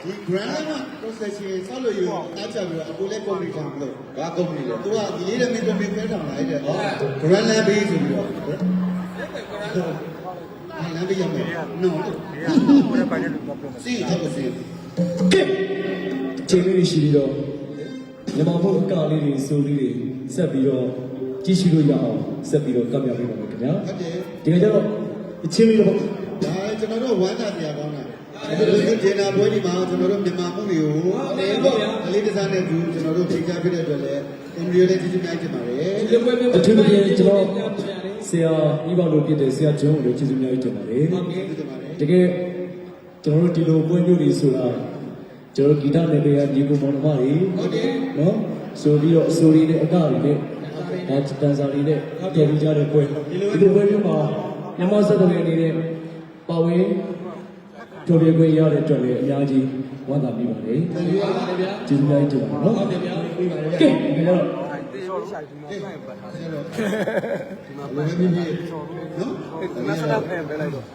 ဒီ grand concession ဆောက်လို့ယူအားချပြီးတော့အခုလည်း company ထောင်လို့ဘာ company လဲသူကဒီလေးတဲ့မင်း company ဖဲထောင်လာတဲ့ grand land base ဆိုပြီးတော့လမ်းပေးရမယ် no စီးတော့စီးချိန်လေးရှိပြီးတော့မြန်မာဘုတ်အကားလေးတွေစိုးလေးတွေဆက်ပြီးတော့ကြည့်ရှိလို့ရအောင်ဆက်ပြီးတော့ကပ်ပြပေးပါမယ်ခင်ဗျာဟုတ်တယ်ဒီကကြတော့အချင်းလေးတော့ဒါကျွန်တော်တို့ဝမ်းသာစရာကောင်းတာဒီဒေနာဘွဲဒီမှာကျွန်တော်တို့မြန်မာမှုတွေကိုအလေးတစားနဲ့သူကျွန်တော်တို့ချိန်ချပြတဲ့အတွက်လည်းကွန်ပျူတာလေးကြည့်ကြည့်နိုင်ကြပါလေအထူးသဖြင့်ကျွန်တော်ဆရာဤပေါလို့ဖြစ်တဲ့ဆရာဂျွန်းကိုလည်းကျေးဇူးများကြီးတင်ပါတယ်တကယ်ကျွန်တော်တို့ဒီလိုပွဲမျိုးတွေဆိုတာကျွန်တော်ဂီတနယ်ပယ်ကညီကိုမောင်နှမတွေဟုတ်တယ်နော်ဆိုပြီးတော့အစိုးရနဲ့အကတွေနဲ့ဒါတန်စာတွေနဲ့တည်ပြီးကြတဲ့ပွဲဒီလိုပွဲမျိုးမှာမြန်မာစက်တော်အနေနဲ့ပါဝင်ကြော်ပြခွင့်ရတဲ့အတွက်လည်းအများကြီးဝမ်းသာမိပါတယ်ကျေးဇူးများကြီးတင်ပါတယ်နော်ဟုတ်တယ်ဗျာပြီးပါတယ်ကဲဒါတော့ဘယ်လိုလဲနော်မဆလာဖန်ပဲလိုက်တော့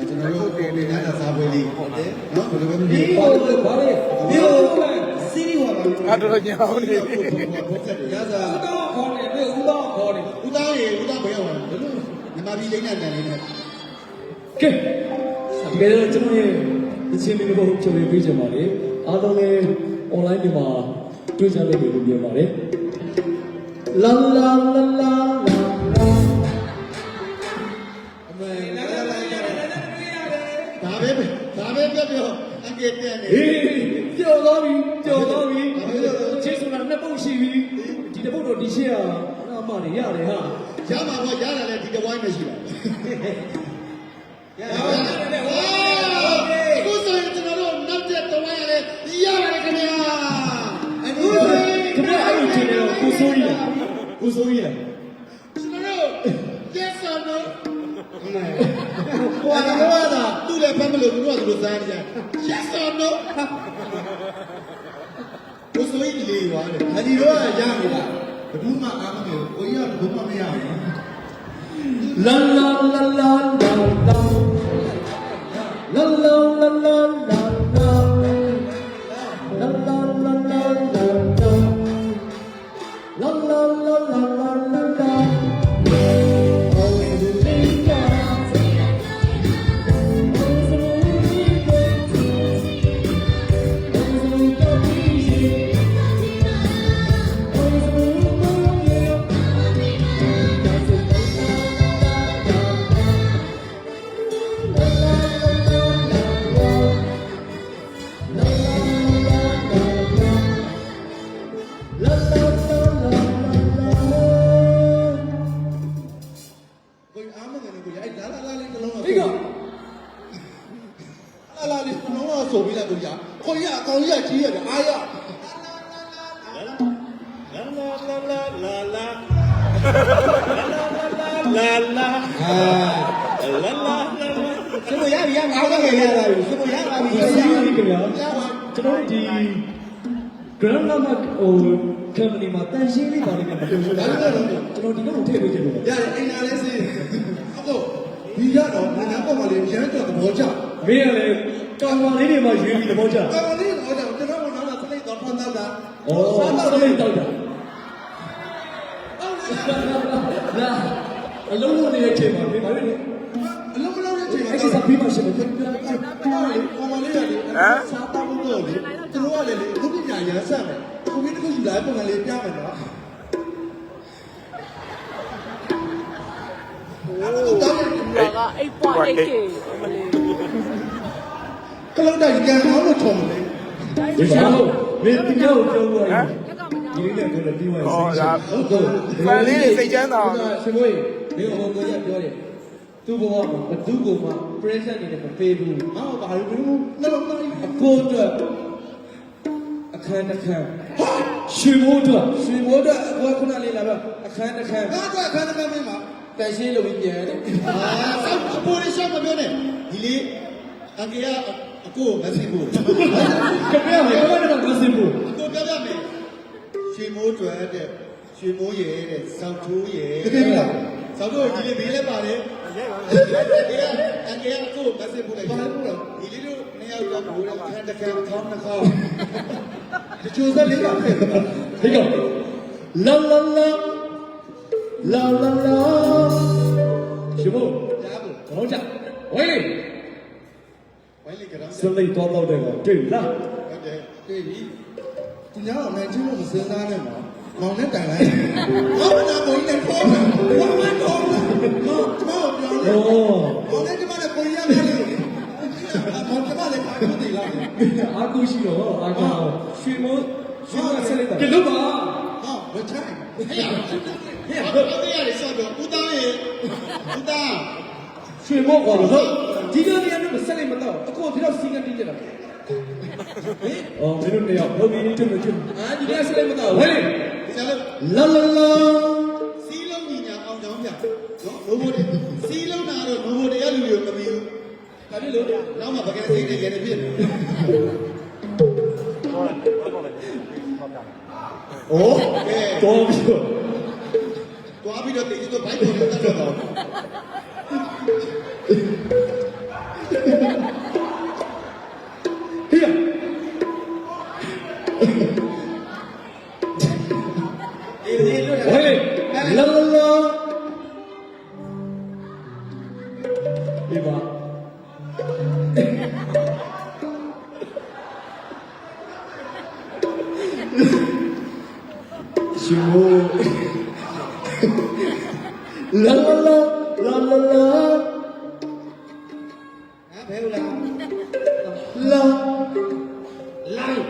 ကျွန်တော်တို့ကိုနေနေတာစားပွဲလေးဟုတ်တယ်နော်ဘယ်လိုပဲဒီဘာလဲဒီလိုစီးရီးဝါအဲ့တော့ညောင်းနေပြီရစားဦးတော်ခေါ်နေပြီဦးတော်ခေါ်နေဦးသားရေဦးသားဘယ်ရောက်လာလဲမြန်မာပြည်လိမ့်နေတဲ့လေးနဲ့ကဲဒီကနေ့ကျွန်တော်ရဲ့အချင်းမင်းတို့ချုပ်ရပေးကြပါလေအားလုံးလည်း online ဒီမှာတွေ့ကြလိမ့်မယ်လို့ပြောပါတယ်လာလာလာလာလာအမေဒါပဲပြောအငယ်တဲ့နေဟေးကြော်သွားပြီချစ်ဆိုတာနှစ်ပုတ်ရှိပြီဒီတစ်ပုတ်တော့ဒီရှေ့ကအမတွေရတယ်ဟာရမှာပေါ့ရတယ်လေဒီတဝိုင်းမရှိပါဘူးအခုဆိုရင်ကျွန်တော်တို့နောက်တဲ့တဝိုင်းရတယ်ရတယ်ခင်ဗျာအခုခင်ဗျာအဲ့ဒီချိန်တော့ကိုစိုးကြီးကျွန်တော်တို့ yes or no ဟိုကတော့သူ့လည်းဖမ်းမလို့သူတို့ကစားနေကြ yes or no ကိုစိုးကြီးလေးရွာတယ်အဒီတော့ရနေတာဘယ်သူမှအားမလို့ကိုကြီးကဘယ်သူမှမရဘူးလာလာလာလာလာလာလာလာလာလာဆိုပြီးလိုက်ကိုရခေါ်ရအကောင်ရကြီးရတယ်အားရစမရရငါလည်းရလာပြီစမရလာပြီစီးရီးခင်ဗျာကျွန်တော်ဒီ grand mama ဟို company မှာတန်ရှင်းလေးပါလိမ့်မယ်ကျွန်တော်ဒီကတော့ထည့်ပေးချင်လို့ရတယ်အိမ်လာလဲစီအခုဒီရတော့နာနာပေါ်မှာလေရမ်းတော့သဘောကျမင်းကလည်းကောင်မလေးတွေမှာရွေးပြီးသဘောကျကောင်မလေးတော့ကျွန်တော်ကတော့စလိတ်တော့ဖန်တော့တာစလိတ်တော့တာလာအလုံးလုံးနေတဲ့အချိန်မှာမင်းဘာလဲအလုံးမလုံးတဲ့အချိန်မှာအဲ့ဒီစပီးမရှိဘူးကောင်မလေးကလေစားတောင်းတော့လေသူတို့ကလေအခုပညာရမ်းဆက်မယ်ကိုမင်းတို့ယူလာပုံကလေးပြမယ်နော်8.8K မလေးကလောက်တိုင်းကန်အောင်လို့ထုံတယ်ဒီချောင်းမင်းဒီကြောက်ပြောလို့ရဒီလေးနဲ့ပြောတယ်ပြီးသွားပြီဟုတ်ဖန်လေးတွေစိတ်ချမ်းသာရှင်မွေးဒီဟိုကိုရပြောတယ်သူ့ဘဝမှာဘသူ့ကိုမှ pressure နေတယ်မပေးဘူးဟာဘာလို့နှလုံးသားကြီးအကိုအတွက်အခန်းတစ်ခန်းရွှေမိုးအတွက်အကွာခုနလေးလာတော့အခန်းတစ်ခန်းငါတော့အခန်းတစ်ခန်းမင်းမှာတန်ရှင်းလို့ပြီးပြန်တယ်ဆောက်အပေါ်ရရှောက်မပြောနဲ့ဒီလေးအကေကအကိုမသိဘူးကပြမယ်ဘာမှတော့မသိဘူးအကိုပြောပြမယ်ရွှေမိုးတွေ့တဲ့ရွှေမိုးရဲတဲ့စောက်ထိုးရဲတကယ်လားစောက်ထိုးဒီလေးဘေးလည်းပါတယ်အကေကအကိုမသိဘူးလေဘာလို့လဲဒီလေးတို့နှစ်ယောက် တော့ဘူးတော့ခံတခံခေါင်းနှခေါင်းတချို့သက်လေးပါဖြစ်တယ် ဒီကောင်လာလာလာလာလာလာရှင်မို့ ကြားဘူး ဘောင်းချဝိုင်းလေ ဝိုင်းလေးကတော့ စလိတ်တော့တော့တယ်ကတွေ့လား ဟုတ်တယ်တွေ့ပြီဒီညတော့နိုင်ချင်းလို့မစင်းသားနဲ့မှာမောင်နဲ့တိုင်လိုက်ဟောမနာဘုံနဲ့ဖောင်းတာဘာမှမတော့ဘူးနော်ကျမတို့ပြောတယ် ဩ မောင်နဲ့ကျမနဲ့ကိုရီးယားနဲ့လို့မောင်ကျမလည်းပါလို့တည်လာတယ် အာကူရှိတော့အာကောရွှေမိုးရွှေမိုးဆက်လိုက်တာကဲလို့ပါ ဟာမချိုင်ဟဲ့ဟဲ့ဟုတ်တယ်ရတယ်ဆော့တော့ဦးသားရဲ့ဦးသား ရွှေမိုးကတော့ဟုတ်ဒီလိုနေရာနဲ့ဆက်လိုက်မတော့အခုဒီတော့စီကတင်းကြတာအော်မင်းတို့နေရာဘုံကြီးတွတ်လို့ကျွတ်ဒီနေ့ဆက်လိုက်မတော့ဝိုင်းလေ ဒီစားလို့ လာလာလာ စီးလုံးညီညာအောင်ကြောင်းပြနော်ဘိုးဘိုးတွေစီးလုံးတာတော့ဘိုးဘိုးတွေကလူတွေကိုမပြီးဘူး ဒါဖြစ်လို့ နောက်မှပကံစိတ်နဲ့ရဲနေဖြစ်တယ်โอ้แก တော်ပြီတော့ တွားပြီးတော့တိတ်တော့ဘိုက်ပေါ်နဲ့တတ်တော့တော့ ဟေး အေးလို့ရ ဝိုင်းလေလာလာလာဒီပါရှင်မိုးလာလာလာလာလာလာ ဟာဘယ်လိုလဲ လာ လိုင်း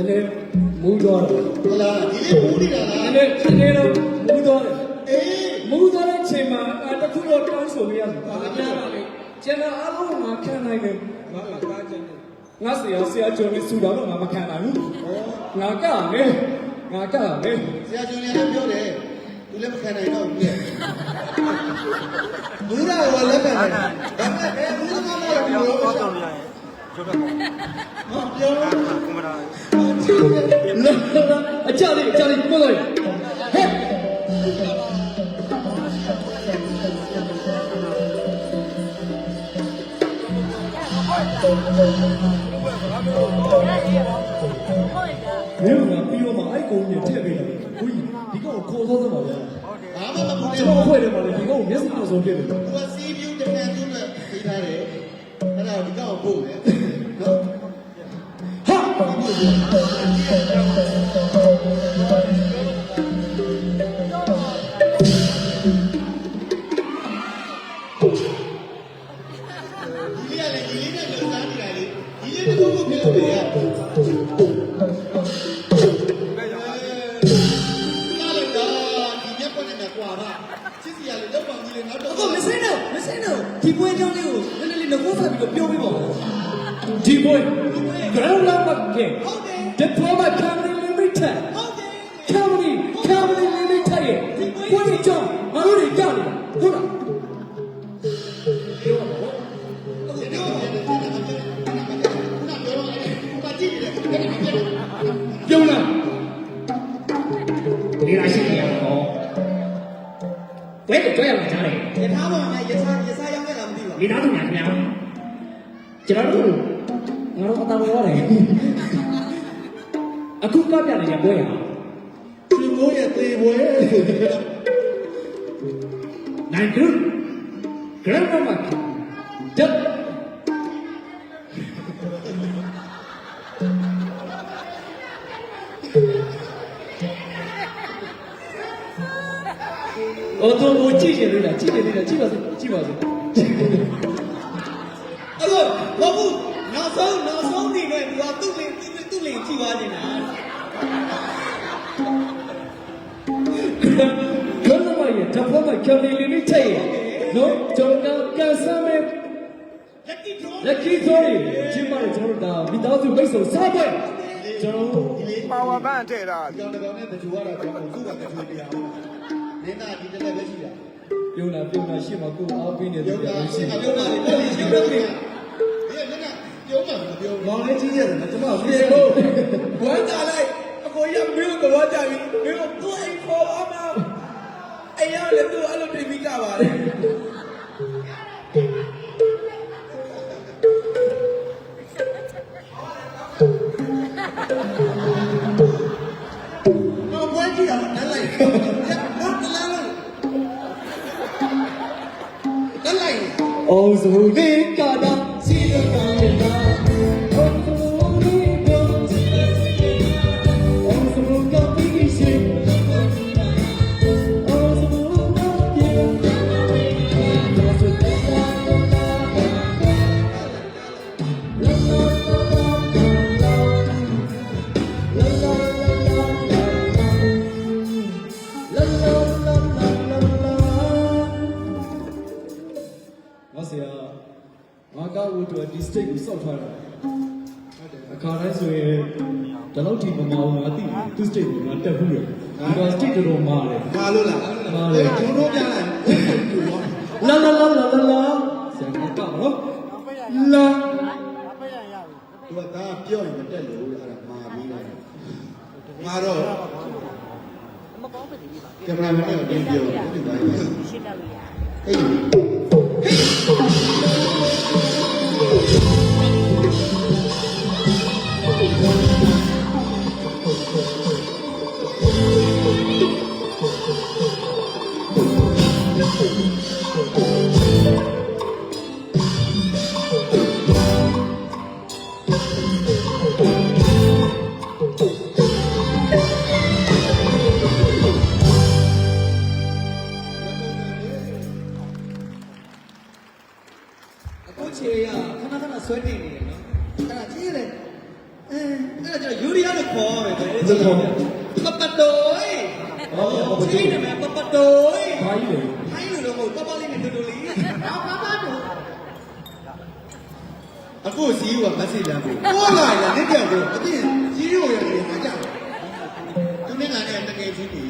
လည်းမူးသွားတယ် ဟလာဒီလေးပူနေတာလား လည်းတော့မူးသွားတယ် အေး မူးသွားတဲ့အချိန်မှာတခုတော့တောင်းဆိုလို့ရတယ်ဘာပြောပါလဲကျန်တာအားလုံးငါခံနိုင်တယ်ငါကကျန်တယ်ငါဆရာကျော်လေးစူတော့ငါမခံနိုင်ဘူးငါကမယ်ငါကမယ် ဆရာကျော်လည်းပြောတယ်သူလည်းမခံနိုင်တော့ဘူးလေဘူးတော့လက်ခံတယ်ဒါပေမဲ့ဘူးတော့မဟုတ်ဘူးလို့ပြောတယ်ပြောတော့ အကြလေးပို့လိုက်ဟဲ့မင်းကပြီးတော့မှအဲ့ကုန်းကြီးထည့်ပေးတယ်ဦးကြီးဒီကောင်ကိုခေါ်သွားသမှာဗျာ ဘာမှမဟုတ် ကျွန်တော်အဖွဲ့တယ်မှာလေဒီကောင်မျက်စိမစုံဖြစ်တယ် သူကစီးပြူးတကယ်သူ့နဲ့ပြီးထားတယ်အဲ့ဒါဒီကောင်ပို့တယ်နော် ဟာ ဒီရလေဒီလေးနဲ့လှမ်းနေတာလေဒီလေးတစ်ခုခုဖြစ်လို့လေလာလိုက်တာဒီမြက်ပေါ်နေတာကွာပါချစ်စီရလေလောက်ပေါင်းကြီးလေနောက်တော့ မစင်းတော့ဒီပွဲကြောင်းလေးကိုနည်းနည်းလေးငိုးဖတ်ပြီးတော့ပြောပြပါဦး ဒီဘွဲ ground number game ဟုတ်တယ် diploma company limited ဟုတ်တယ် company limited ရဲ့ဘွဲကြောင့်ငါတို့တွေကြောက်နေတာဟုတ်လား ပြုံးလားနေရာရှိနေရတော့ဘယ်တော့ကြရမှာကြားတယ် ယထာဘောမှာယထာရောက်ခဲ့လားမသိပါ မိသားစုများခင်ဗျာကျွန်တော်တို့ငါတို့အတားဝဲရတယ်အခုကပြနေတဲ့ပွဲဟာ ရှင်မိုးရဲ့သေပွဲ နိုင်ကူဂရမ်နံပါတ်တက် 哦，都我记起来了，记起来了，记吧，记吧，记。အဲ့တော့ဘာဘူးနောက် ဆုံးနေနဲ့သူကသူ့လင်ကြည့်သွားနေတာ ဘယ်လိုမှရတဖို့မှကျော်နေလေးထည့်ရနော်ကျွန်တော်ကန်ဆမ်းမဲ့ lucky story ကျင်းပါတယ်ကျွန်တော်တို့ဒါမိသားစုမိတ်ဆွေစားပွဲကျွန်တော်တို့ ပါဝါဘန်ထည့်တာ ဒီကောင်တစ်ကောင်နဲ့တချူရတာကျွန်တော်သူ့ကတချူတရားနင်းသားဒီတစ်လက်ပဲရှိတာ ပြုံးလာရှေ့မှာကိုအားပေးနေ ပြုံး တယ် တာ ရှိ ရှင်း မှာ ပြုံးတာလေရှင်းပြုံးတယ်ဒီကပြုံးမှာမပြုံး မောင်လေးကြီးရတယ်နော်ကျွန်တော် ပြေလို့ဝမ်းကြလိုက်အကိုရမင်းတို့ကကြပြီမင်းတို့သူ့အိမ်ခေါ်ပါမအိမ်ရလည်းသူ့အဲ့လိုတင်ပြီးကြပါလေ တော့ဘွဲကြည့်ရအောင်တက်လိုက်ဘာတလားလို့တက်လိုက် အောင်စုံလေးကတာစီရတာလာအောင်စုံလေးကအောင်စုံကပြီးရှိအောင်စုံကပြေတော့စတဲ့လာဆရာငါကောက်ဝတ်တော့ဒီ state ကိုစောက်ထားတာအခါတိုင်းဆိုရင်ဒီလောက်ထိမမအောင်ငါသိတယ်သူ state ကိုငါတက်ဘူးရဒီက state တော်မာတယ် ဘာလို့လား မာတယ် ကျွန်တော်ပြလိုက် လာဆရာငါကောက်နော်လာ သူကဒါပြောရင်မတက်လို့အဲ့ဒါမာပြီးလိုက်မာတော့ကင်မရာမန်နဲ့တင်ပြောဒီတိုင်းရှင်းတယ်ဟေး အခုချေရခဏဆွဲနေနေတယ်နော်အဲ့ဒါကြည့်ရတယ်အဲ့ဒါကျတော့ယူရီးယားလို့ခေါ်ရမယ်ပဲပပတိုး ဟော ကြည့်နေမယ်ပပတိုး ဘာကြီးလဲ ခိုင်းလို့တော့မဟုတ်ပပလေးနဲ့တူတူလေးဘာတို့ အခုစီးကမက်ဆေ့လမ်းပို့ပေါ်လာရတဲ့ပြောက်တော့အပြင်စီးရိုးရတယ်ငါကြောက်သူနဲ့ငါနဲ့တကယ်ချင်းနေ